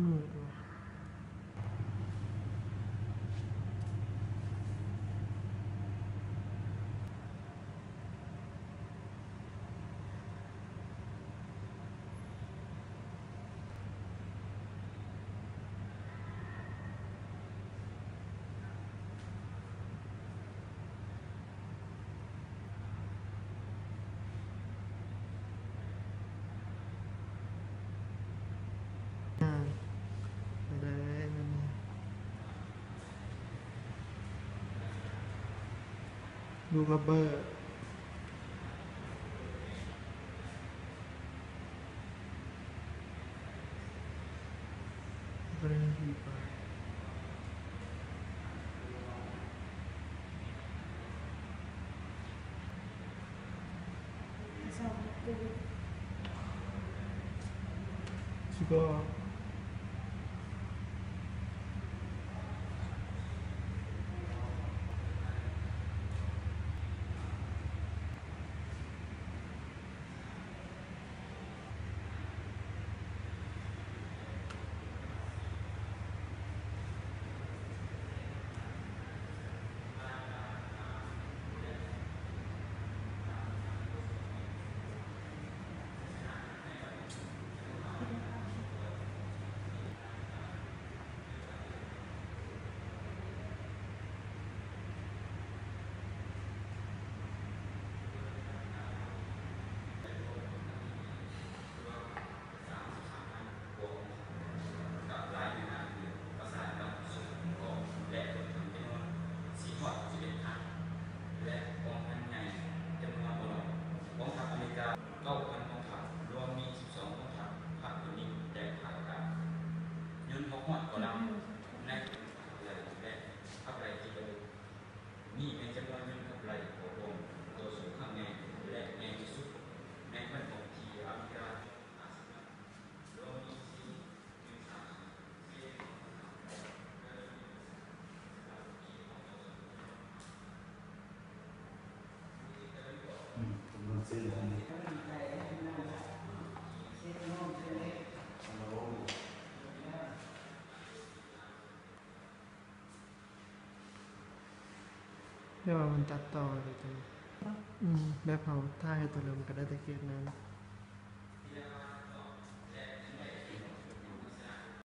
มืดเลยลูกระเบิดก็เลยดีไปชิโก้9,000กองทัพรวมมี12กองทัพภาคพื้นดินแดนภาคกลางยืนพกหอดกอลัมในและทัพไรที่กระดูกมีเป็นจำนวนเงินทัพไรโอโมตัวสูงข้างในและในที่สุดในพันธมิตรที่อเมริการวมมีผมลองซื้อเลยนี่เรียกว่ามันตัดต่อเลยจ้ะแบบเขาท่าให้ตัวเริ่มก็ได้แต่เกียรนั้น